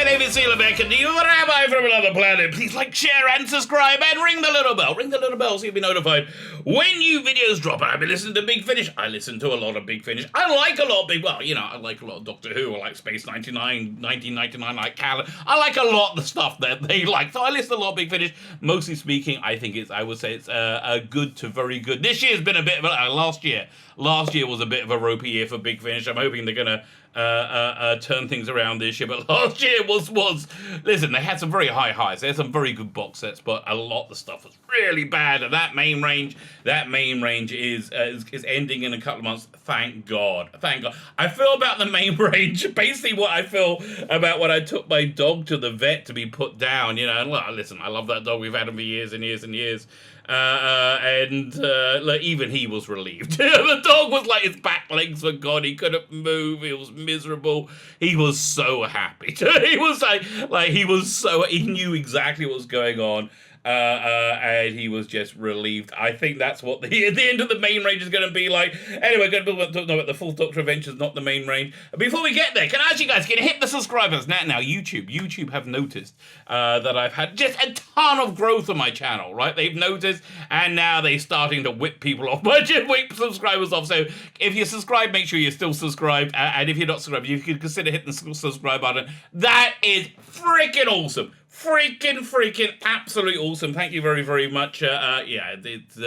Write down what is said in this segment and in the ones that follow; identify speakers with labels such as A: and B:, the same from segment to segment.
A: name is Beck, and you Rabbi from another planet. Please like, share, and subscribe, and ring the little bell. Ring the little bell so you'll be notified when new videos drop. I've been listening to Big Finish. I listen to a lot of Big Finish. I like a lot of I like a lot of Doctor Who. I like Space 99, 1999, I like Callan. I like a lot of the stuff that they like. So I listen to a lot of Big Finish. Mostly speaking, I would say it's a good to very good. This year's been a bit of a, last year was a bit of a ropey year for Big Finish. I'm hoping they're going to turn things around this year, but last year was listen, they had some very high highs. They had some very good box sets, but a lot of the stuff was really bad. And that main range is ending in a couple of months. Thank God. I feel about the main range basically what I feel about when I took my dog to the vet to be put down. And listen, I love that dog. We've had him for years and years and years. Even he was relieved. The dog was like, his back legs were gone. He couldn't move. He was miserable. He was so happy. He was he knew exactly what was going on. And he was just relieved. I think that's what the end of the main range is going to be like. Anyway, going to talk about the Fourth Doctor Adventures, not the main range. Before we get there, can I ask you guys, can you hit the subscribers? Now, YouTube have noticed that I've had just a ton of growth on my channel, right? They've noticed, and now they're starting to whip people off. Whip subscribers off. So if you're subscribed, make sure you're still subscribed. And if you're not subscribed, you could consider hitting the subscribe button. That is freaking awesome. Freaking absolutely awesome. Thank you very, very much. It's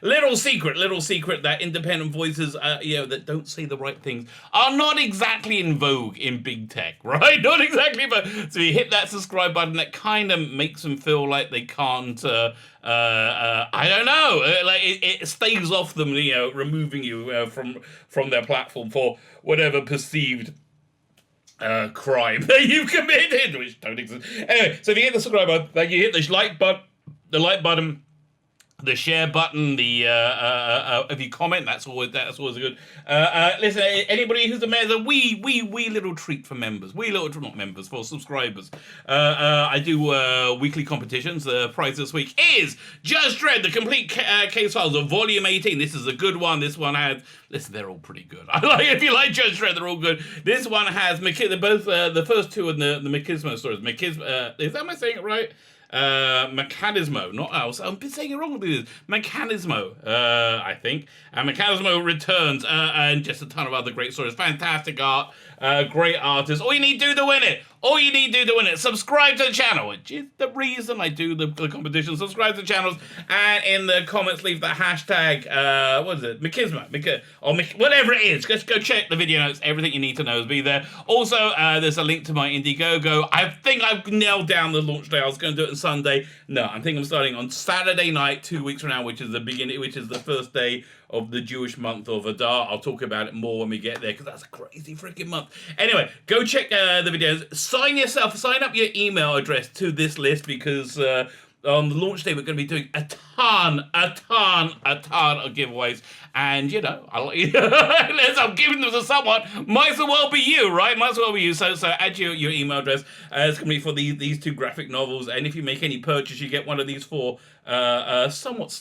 A: little secret that independent voices, that don't say the right things are not exactly in vogue in big tech, right? Not exactly, but so you hit that subscribe button, that kind of makes them feel like they can't, I don't know, it staves off them, removing you from their platform for whatever perceived crime that you've committed, which don't exist. Anyway, so if you hit the subscribe button, then you hit the like button, the share button, if you comment, that's always good. Listen, anybody who's a member, there's a wee little treat for members. Not members, for subscribers. I do weekly competitions. The prize this week is Just Dredd, the complete case files of Volume 18. This is a good one. This one has, listen, they're all pretty good. If you like Judge Dredd, they're all good. This one has both the first two and the Machismo stories. Am I saying it right? Mechanismo, not else. I've been saying it wrong with this. Mechanismo, I think. And Mechanismo returns, and just a ton of other great stories. Fantastic art, great artists. All you need to do to win it. Subscribe to the channel, which is the reason I do the competition. Subscribe to the channels, and in the comments leave the hashtag, what is it? Machismo, whatever it is. Just go check the video notes. Everything you need to know will be there. Also, there's a link to my Indiegogo. I think I've nailed down the launch day. I was going to do it on Sunday. No, I think I'm starting on Saturday night, 2 weeks from now, which is the first day of the Jewish month of Adar. I'll talk about it more when we get there, because that's a crazy freaking month. Anyway, go check the videos. Sign up your email address to this list, because on the launch day we're going to be doing a ton of giveaways. And, unless I'm giving them to someone, might as well be you, right? So add your email address. It's going to be for these two graphic novels. And if you make any purchase, you get one of these four smutty.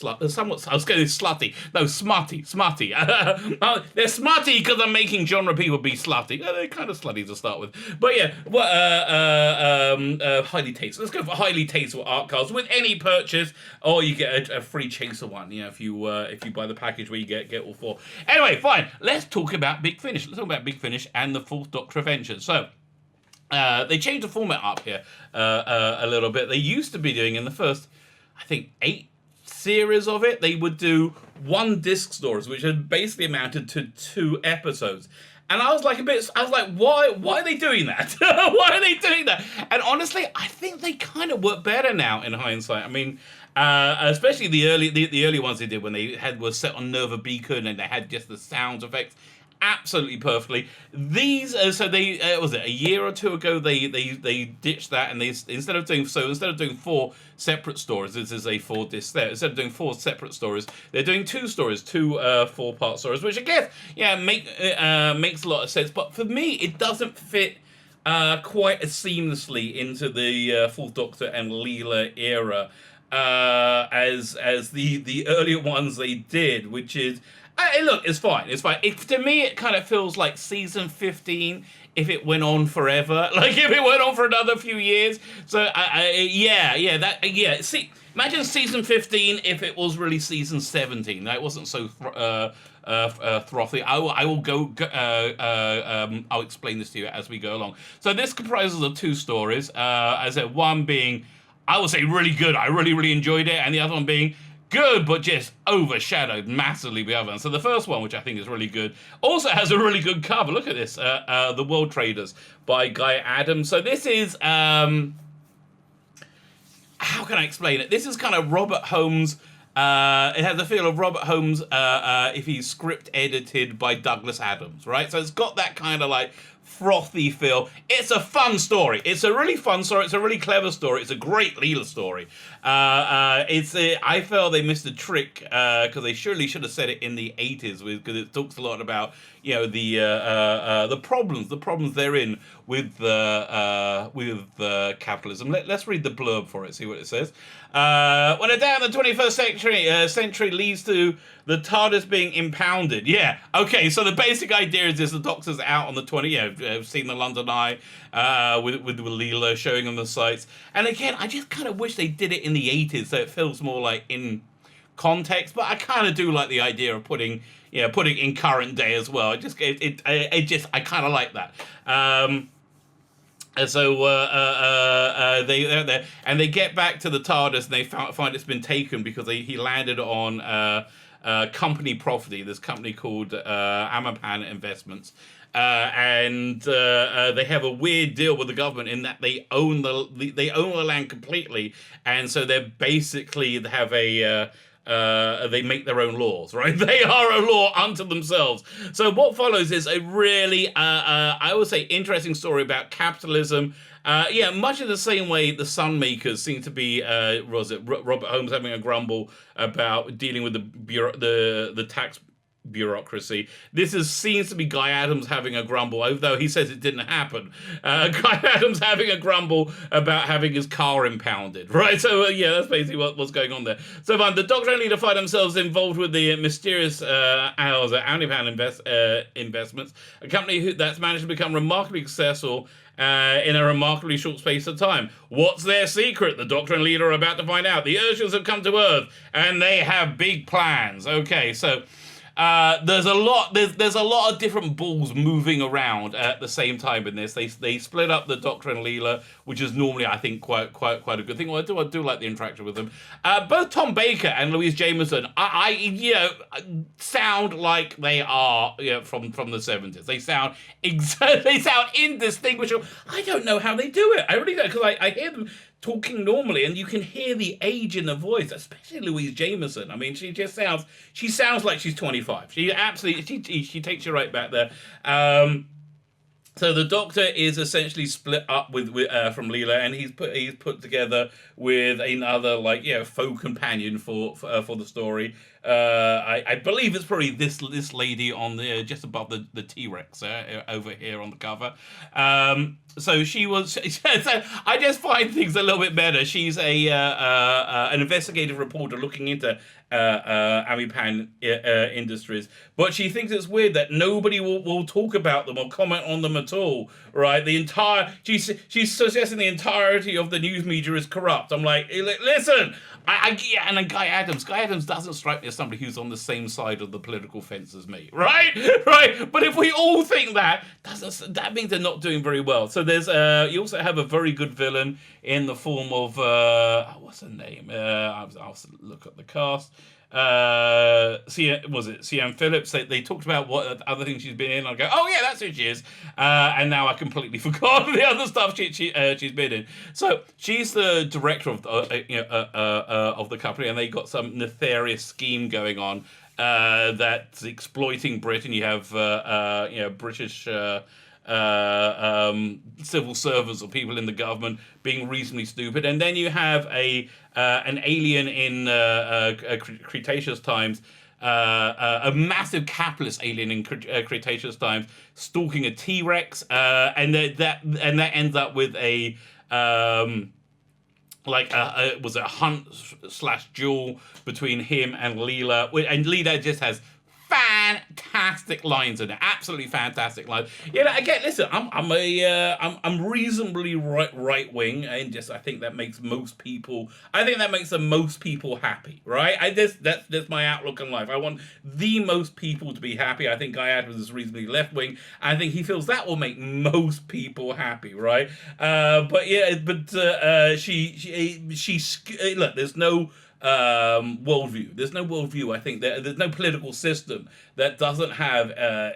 A: No, smutty. They're smutty because I'm making genre people be slutty. They're kind of slutty to start with. But yeah, highly tasteful. Let's go for highly tasteful art cards with any purchase, or you get a free chaser one. If you buy the package where you get all four. Anyway, fine. Let's talk about Big Finish. Let's talk about Big Finish and the Fourth Doctor Adventures. So, they changed the format up here a little bit. They used to be doing in the first, I think, 8 series of it, they would do 1 disc stories, which had basically amounted to 2 episodes. And I was like, why are they doing that? Why are they doing that? And honestly, I think they kind of work better now in hindsight. I mean, especially the early ones they did when they were set on Nerva Beacon and they had just the sound effects absolutely perfectly. These, so they was it a year or two ago they ditched that, and they instead of doing 4 separate stories, this is a 4 disc there. Instead of doing 4 separate stories, they're doing 2 stories, 2 4-part stories, which I guess makes a lot of sense. But for me, it doesn't fit quite as seamlessly into the Fourth Doctor and Leela era. as the earlier ones they did, which is look, it's fine. It's fine. To me, it kind of feels like season 15 if it went on forever, like if it went on for another few years. So See, imagine season 15 if it was really season 17. That wasn't so frothy. I'll explain this to you as we go along. So this comprises of two stories. As I said, one being, I would say, really good. I really enjoyed it, and the other one being good, but just overshadowed massively by the other one. So the first one, which I think is really good, also has a really good cover. Look at this, The World Traders by Guy Adams. So this is, how can I explain it? This is kind of Robert Holmes. It has a feel of Robert Holmes if he's script edited by Douglas Adams, right? So it's got that kind of like frothy feel. It's a fun story. It's a really fun story. It's a really clever story. It's a great Leela story. I felt they missed a trick because they surely should have said it in the 80s, because it talks a lot about the problems they're in with capitalism. Let's read the blurb for it. See what it says. When a day in the 21st century leads to the TARDIS being impounded. Yeah, okay. So the basic idea is this: the Doctor's out on the 20. Seen the London Eye with Leela showing them the sights. And again, I just kind of wish they did it in the 80s, so it feels more like in context. But I kind of do like the idea of putting in current day as well. I kind of like that. And so they get back to the TARDIS and they find it's been taken because he landed on company property. This company called Amapan Investments, and they have a weird deal with the government in that they own the land completely, and so they basically have they make their own laws, right? They are a law unto themselves. So what follows is a really, I would say, interesting story about capitalism. Much in the same way the Sunmakers seem to be, Robert Holmes having a grumble about dealing with the tax bureaucracy. This seems to be Guy Adams having a grumble, although he says it didn't happen. Guy Adams having a grumble about having his car impounded, right? So that's basically what's going on there. So the Doctor and Leela find themselves involved with the mysterious Omnipan Investments, a company that's managed to become remarkably successful in a remarkably short space of time. What's their secret? The Doctor and Leela are about to find out. The Urshels have come to Earth and they have big plans. Okay, so there's a lot of different balls moving around at the same time in this. They split up the Doctor and Leela, which is normally, I think, quite a good thing. Well, I do like the interaction with them. Both Tom Baker and Louise Jameson, sound like they are from the 70s. They sound indistinguishable. I don't know how they do it. I really don't, because I hear them talking normally, and you can hear the age in the voice, especially Louise Jameson. I mean, she sounds like she's 25. She absolutely, she takes you right back there. So the Doctor is essentially split up with from Leela, and he's put together with another faux companion for the story. I believe it's probably this lady on the just above the T-Rex over here on the cover. So she was. So I just find things a little bit better. She's an investigative reporter looking into Amipan Industries, but she thinks it's weird that nobody will talk about them or comment on them at all. Right? She's suggesting the entirety of the news media is corrupt. I'm like, listen. And then Guy Adams doesn't strike me as somebody who's on the same side of the political fence as me, right? Right. But if we all think that means they're not doing very well. So there's you also have a very good villain in the form of what's her name? I'll look at the cast. Sian Phillips? They talked about what other things she's been in. I go, oh yeah, that's who she is. And now I completely forgot the other stuff she's been in. So she's the director of the company, and they got some nefarious scheme going on that's exploiting Britain. You have British civil servants or people in the government being reasonably stupid, and then you have an alien in Cretaceous times, a massive capitalist alien in Cretaceous times, stalking a T-Rex, and that ends up with a like was a hunt slash duel between him and Leela, and Leela just has fantastic lines in it, absolutely fantastic lines. Again, listen, I'm reasonably right wing, and just I think that makes most people. I think that makes the most people happy, right? That's my outlook on life. I want the most people to be happy. I think Guy Adams is reasonably left wing. I think he feels that will make most people happy, right? She look. There's no worldview. There's no worldview. I think there's no political system that doesn't have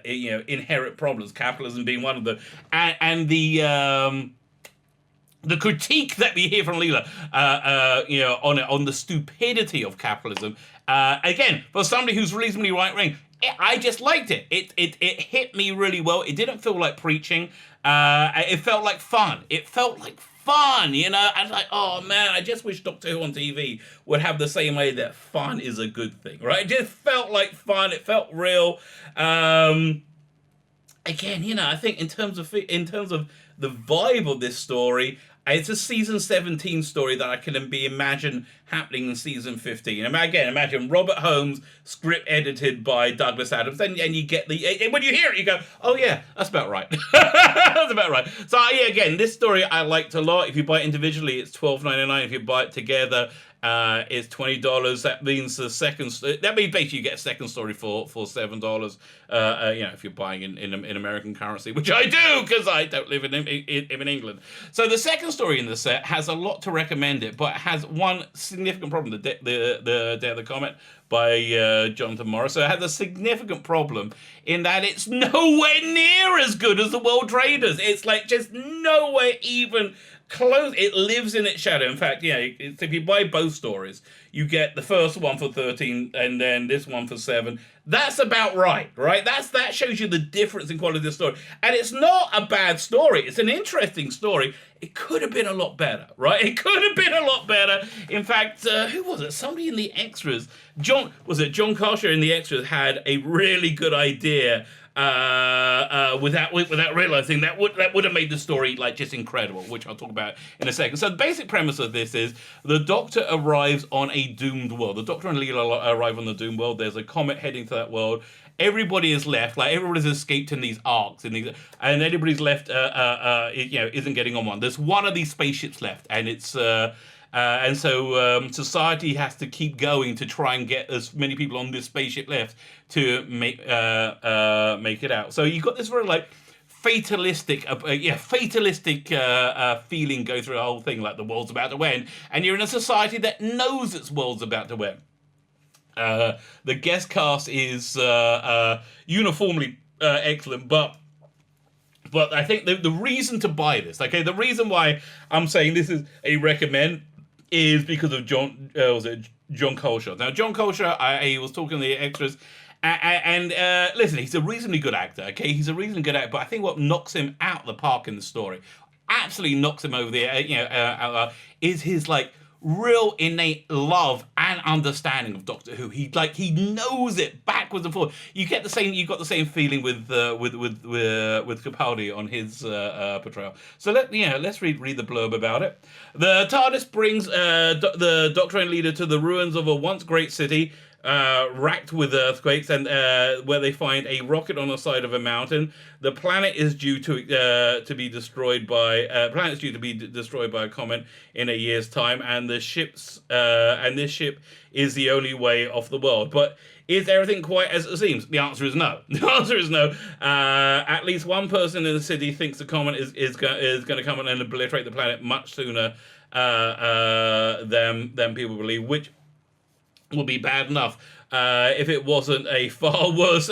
A: inherent problems. Capitalism being one of them, and the critique that we hear from Leela, on the stupidity of capitalism. Again, for somebody who's reasonably right wing, I just liked it. It hit me really well. It didn't feel like preaching. It felt like fun. It felt like fun, and like, oh man, I just wish Doctor Who on TV would have the same way that fun is a good thing, right? It just felt like fun. It felt real. Again, I think in terms of the vibe of this story, it's a season 17 story that I can imagine happening in season 15. Again, imagine Robert Holmes, script edited by Douglas Adams, and you get when you hear it, you go, oh yeah, that's about right. That's about right. So yeah, again, this story I liked a lot. If you buy it individually, it's $12.99. If you buy it together, it's $20. That means basically you get a second story for $7. If you're buying in American currency, which I do because I don't live in England. So the second story in the set has a lot to recommend it, but it has one significant problem: the Day of the Comet by Jonathan Morris. So it has a significant problem in that it's nowhere near as good as the World Traders. It's like just nowhere even close. It lives in its shadow. In fact, if you buy both stories, you get the first one for $13 and then this one for $7. That's about right? That shows you the difference in quality of the story. And it's not a bad story. It's an interesting story. It could have been a lot better, right? It could have been a lot better. In fact, who was it? Somebody in the extras. John Kosher in the extras had a really good idea without realizing that would have made the story like just incredible, which I'll talk about in a second. So the basic premise of this is the Doctor arrives on a doomed world. The Doctor and Leela arrive on the doomed world. There's a comet heading to that world. Everybody is left, like everybody's escaped in these arcs, and everybody's left, isn't getting on one. There's one of these spaceships left, and it's. And so society has to keep going to try and get as many people on this spaceship left to make it out. So you've got this very like fatalistic feeling go through the whole thing, like the world's about to end, and you're in a society that knows its world's about to end. The guest cast is uniformly excellent, but I think the reason to buy this, the reason why I'm saying this is a recommend is because of John Coleshaw. Now, John Coleshaw, he was talking to the extras, and listen, he's a reasonably good actor, okay? He's a reasonably good actor, but I think what knocks him out the park in the story, absolutely knocks him over the is his, like, real innate love and understanding of Doctor Who. He knows it backwards and forwards. You got the same feeling with Capaldi on his portrayal. So let's read the blurb about it. The TARDIS brings the Doctor and Leader to the ruins of a once great city, racked with earthquakes, and where they find a rocket on the side of a mountain. The planet is due to be destroyed by a comet in a year's time, and this ship is the only way off the world. But is everything quite as it seems? The answer is no. The answer is no. At least one person in the city thinks the comet is going to come and obliterate the planet much sooner than people believe, which will be bad enough if there wasn't a far worse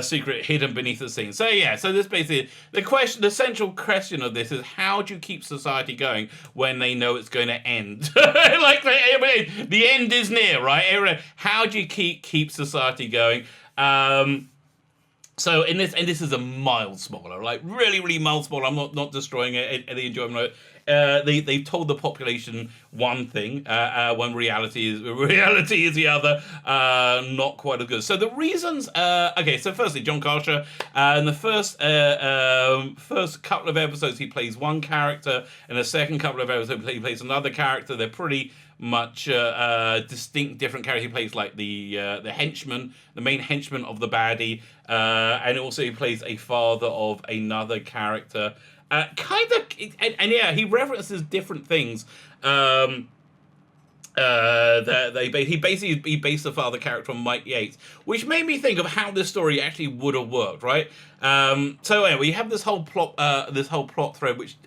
A: secret hidden beneath the scene. So this basically the central question of this is, how do you keep society going when they know it's going to end? The end is near, right? How do you keep society going? So in this, and this is a mild spoiler, like really, really mild spoiler. I'm not destroying any enjoyment. They've told the population one thing when reality is the other. Not quite as good. So the reasons. Okay, so firstly, John Carter. In the first couple of episodes, he plays one character. In the second couple of episodes, he plays another character. They're pretty much distinct, different character. He plays like the henchman, the main henchman of the baddie, and also he plays a father of another character. Kind of, and yeah, he references different things. He based the father character on Mike Yates, which made me think of how this story actually would have worked, right? So anyway, we have this whole plot thread, which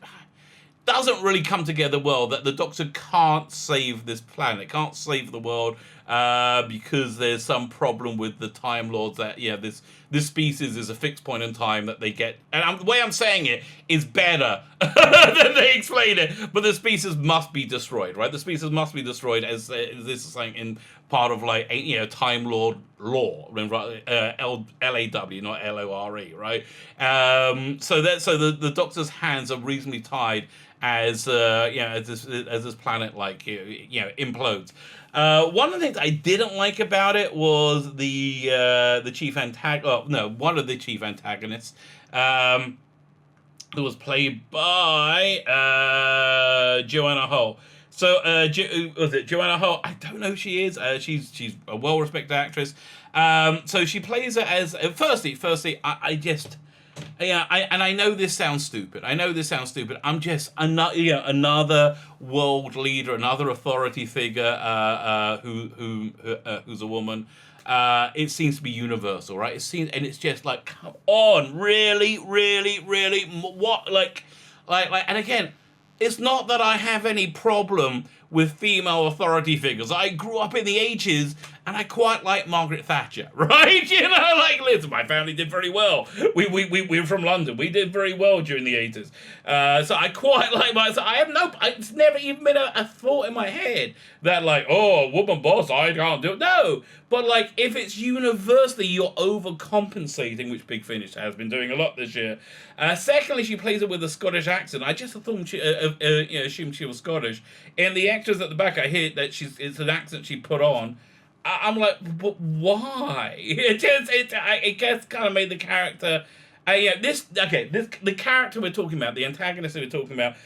A: doesn't really come together well, that the Doctor can't save this planet, can't save the world, because there's some problem with the Time Lords, that this species is a fixed point in time that they get, and the way I'm saying it is better than they explain it, but the species must be destroyed, right? The species must be destroyed, as this is something in part of like Time Lord law, LAW, not LORE, right? So the Doctor's hands are reasonably tied as this planet implodes. One of the things I didn't like about it was the chief one of the chief antagonists, who was played by Joanna Hull. So was it Joanna Hull? I don't know who she is. She's a well-respected actress. So she plays it as firstly, I know this sounds stupid. I'm just another world leader, another authority figure who's a woman. It seems to be universal, right? It's just like, come on, really, what, like, and again, it's not that I have any problem with female authority figures. I grew up in the 80s, and I quite like Margaret Thatcher, right? Listen, my family did very well. We were from London. We did very well during the 80s. So I quite like it's never even been a thought in my head that woman boss, I can't do it. No. But if it's universally, you're overcompensating, which Big Finish has been doing a lot this year. Secondly, she plays it with a Scottish accent. I just assumed she was Scottish. And the actors at the back, I hear that it's an accent she put on. I'm like, but why? It just kind of made the character. The character we're talking about, the antagonist that we're talking about,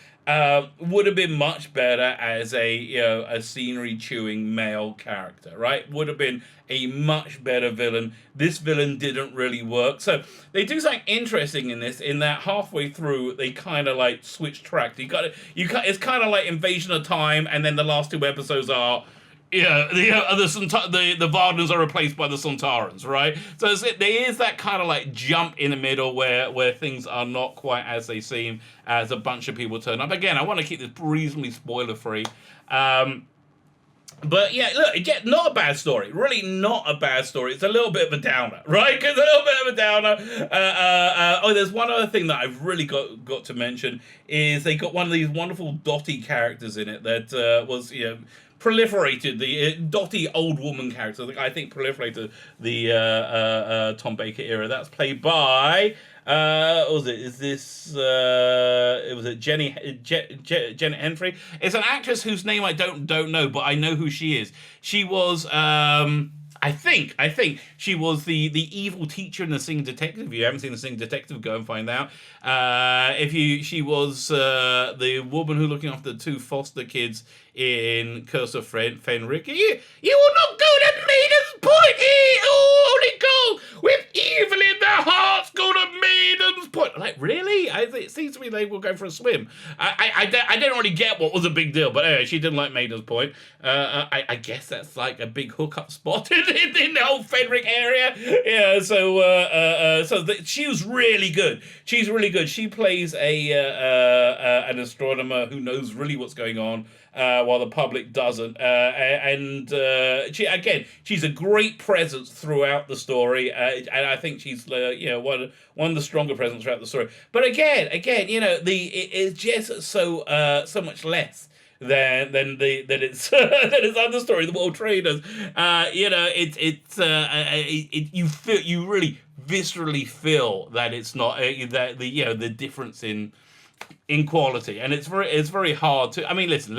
A: would have been much better as a scenery chewing male character, right? Would have been a much better villain. This villain didn't really work. So they do something interesting in this, in that halfway through they kind of switch tracks. It's kind of like Invasion of Time, and then the last two episodes are. The Wagners are replaced by the Sontarans, right? So there is that kind of jump in the middle where things are not quite as they seem as a bunch of people turn up. Again, I want to keep this reasonably spoiler free. But yeah, look, again, not a bad story. Really not a bad story. It's a little bit of a downer, right? It's a little bit of a downer. There's one other thing that I've really got to mention is they got one of these wonderful Doherty characters in it that was, proliferated the Doherty old woman character. I think proliferated the Tom Baker era. That's played by what was it? Is this was it Jenny Henfrey? It's an actress whose name I don't know, but I know who she is. She was I think she was the evil teacher in The Singing Detective. If you haven't seen The Singing Detective, go and find out. She was the woman who looking after the two foster kids in Curse of Fenric. You will not go to Maiden's Point. Only go with evil in their hearts. Go to Maiden's Point. Really? It seems to me they will go for a swim. I didn't really get what was a big deal, but anyway, she didn't like Maiden's Point. I guess that's like a big hookup spot in the whole Fenric area. Yeah. So she was really good. She's really good. She plays an astronomer who knows really what's going on. While the public doesn't, she's a great presence throughout the story, and I think she's one of the stronger presence throughout the story. But again, it's just so much less than its than its other story, the World Traders. You really viscerally feel that it's not that the difference in quality, and it's very hard to. I mean, listen,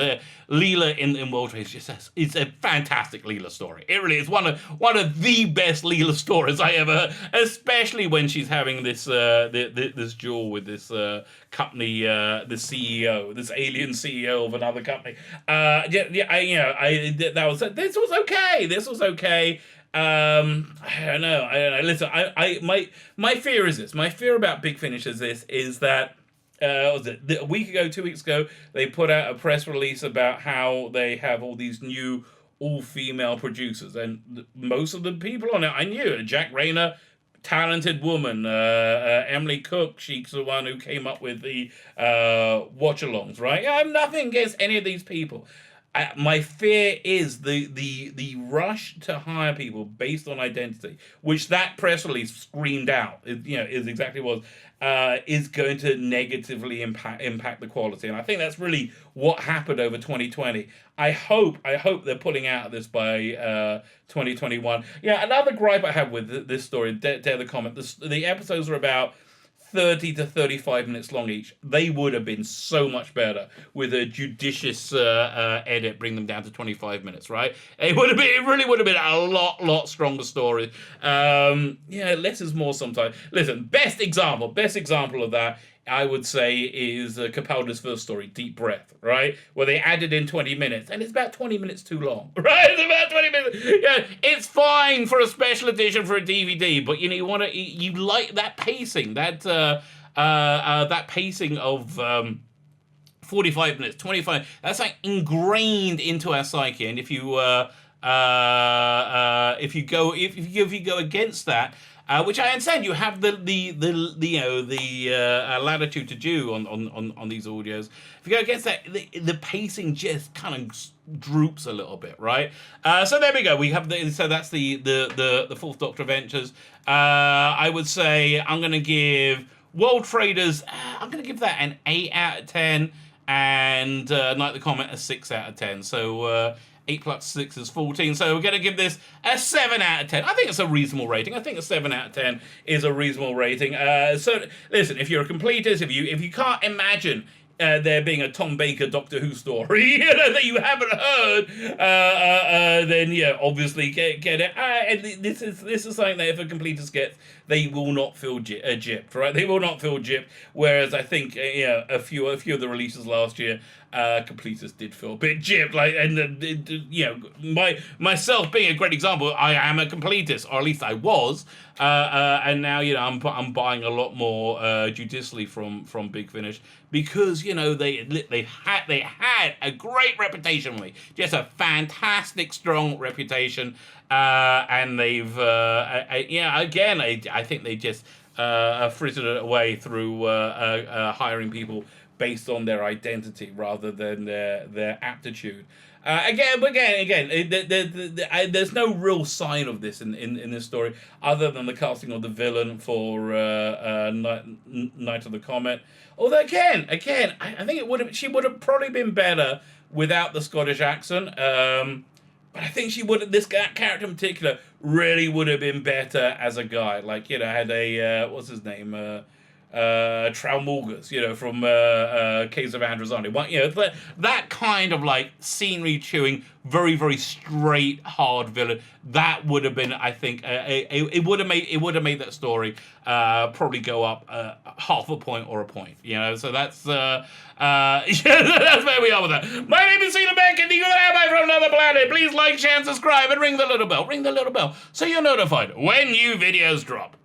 A: Leela in World Trade it's a fantastic Leela story. It really is one of the best Leela stories I ever heard, especially when she's having this this duel with this company, the CEO, this alien CEO of another company. This was okay. This was okay. I don't know. Listen, my fear is this. My fear about Big Finish is that. Was it a week ago, 2 weeks ago, they put out a press release about how they have all these new all-female producers, and most of the people on it I knew. Jack Rayner, talented woman. Emily Cook, she's the one who came up with the watch-alongs, right? I have nothing against any of these people. My fear is the rush to hire people based on identity, which that press release screamed out. Is exactly what is going to negatively impact the quality, and I think that's really what happened over 2020. I hope they're pulling out of this by 2021. Yeah, another gripe I have with this story, Dare the Comet. The episodes are about 30 to 35 minutes long each. They would have been so much better with a judicious edit, bring them down to 25 minutes, right? It really would have been a lot stronger story. Less is more sometimes. Listen, best example of that, I would say, is Capaldi's first story, Deep Breath, right? Where they added in 20 minutes, and it's about 20 minutes too long, right? It's about 20 minutes. Yeah, it's fine for a special edition for a DVD, but you like that pacing, that pacing of 45 minutes, 25. That's like ingrained into our psyche, and if you go against that. Which I understand you have the latitude to do on these audios. If you go against that, the pacing just kind of droops a little bit, right? So there we go. We have that's the Fourth Doctor Adventures. I would say I'm going to give World Traders. I'm going to give that an 8 out of 10, and Night of the Comet a 6 out of 10. So. 8 plus 6 is 14, so we're going to give this a 7 out of 10. I think it's a reasonable rating. I think a 7 out of 10 is a reasonable rating. So, listen, if you're a completist, if you can't imagine there being a Tom Baker Doctor Who story that you haven't heard, then obviously get it. And this is something that if a completist gets, they will not feel gypped, right? They will not feel gypped. Whereas I think a few of the releases last year, completists did feel a bit gypped. Myself being a great example, I am a completist, or at least I was, and now I'm buying a lot more judicially from Big Finish, because they had a great reputation with me, just a fantastic strong reputation, and they've I think they just frittered it away through hiring people based on their identity rather than their aptitude. There's no real sign of this in this story, other than the casting of the villain for Night of the Comet. Although again, I think she would have probably been better without the Scottish accent. But I think this character in particular really would have been better as a guy. Like, had a what's his name? Traumulgus, from Caves of Androzani. That kind of like scenery chewing, very, very straight, hard villain. That would have been, I think, it would have made that story probably go up half a point or a point. So that's that's where we are with that. My name is Cena Beck, and you're an Rabbi from another planet. Please like, share, and subscribe, and ring the little bell. Ring the little bell so you're notified when new videos drop.